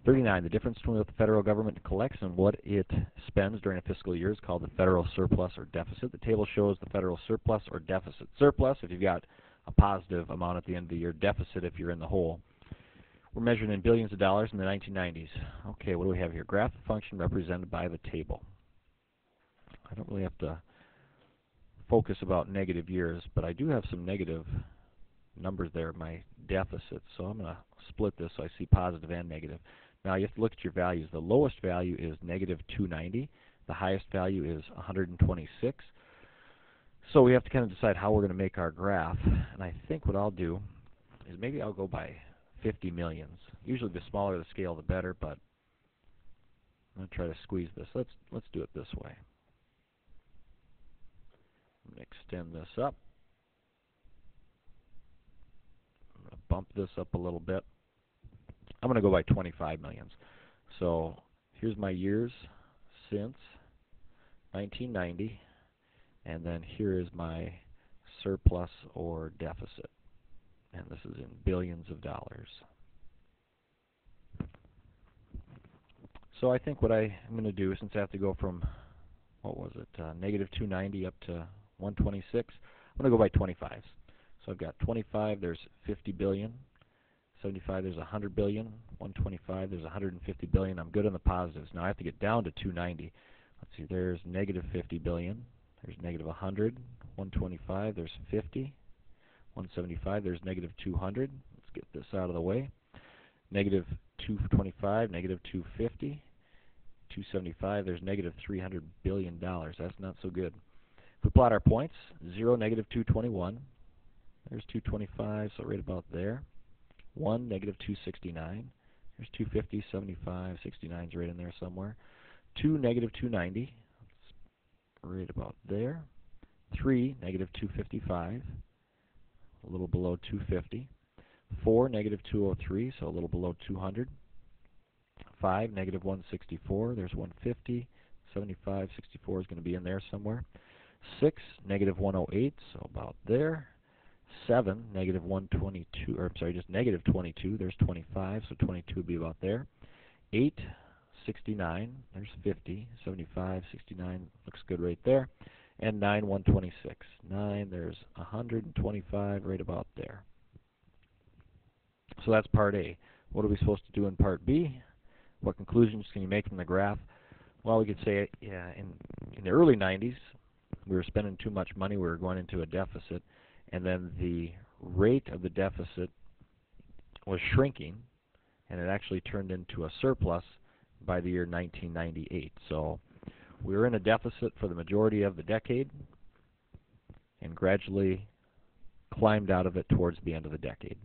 39, the difference between what the federal government collects and what it spends during a fiscal year is called the federal surplus or deficit. The table shows the federal surplus or deficit. Surplus if you've got a positive amount at the end of the year, deficit if you're in the hole. We're measuring in billions of dollars in the 1990s. Okay, what do we have here? Graph the function represented by the table. I don't really have to focus about negative years, but I do have some negative numbers there, my deficits. So I'm going to split this so I see positive and negative. Now you have to look at your values. The lowest value is negative 290. The highest value is 126. So we have to kind of decide how we're going to make our graph. And I think what I'll do is maybe I'll go by 50 millions. Usually the smaller the scale, the better, but I'm going to try to squeeze this. Let's do it this way. I'm going to extend this up. I'm going to bump this up a little bit. I'm going to go by 25 millions. So here's my years since 1990, and then here is my surplus or deficit. And this is in billions of dollars. So I think what I'm going to do, since I have to go from, what was it, negative 290 up to 126, I'm going to go by 25s. So I've got 25, there's 50 billion. 75, there's 100 billion. 125, there's 150 billion. I'm good on the positives. Now I have to get down to 290. Let's see, there's negative 50 billion. There's negative 100. 125, there's 50. 175, there's negative 200. Let's get this out of the way. Negative 225, negative 250. 275, there's negative $300 billion. That's not so good. If we plot our points, 0, negative 221. There's 225, so right about there. 1, negative 269. There's 250, 75, 69 is right in there somewhere. 2, negative 290. That's right about there. 3, negative 255. A little below 250. 4, negative 203, so a little below 200. 5, negative 164, there's 150. 75, 64 is going to be in there somewhere. 6, negative 108, so about there. 7, negative 122, or I'm sorry, just negative 22, there's 25, so 22 would be about there. 8, 69, there's 50. 75, 69, looks good right there. And 9, 126. 9, there's 125 right about there. So that's part A. What are we supposed to do in part B? What conclusions can you make from the graph? Well, we could say in the early 90s, we were spending too much money, we were going into a deficit, and then the rate of the deficit was shrinking, and it actually turned into a surplus by the year 1998. So we were in a deficit for the majority of the decade and gradually climbed out of it towards the end of the decade.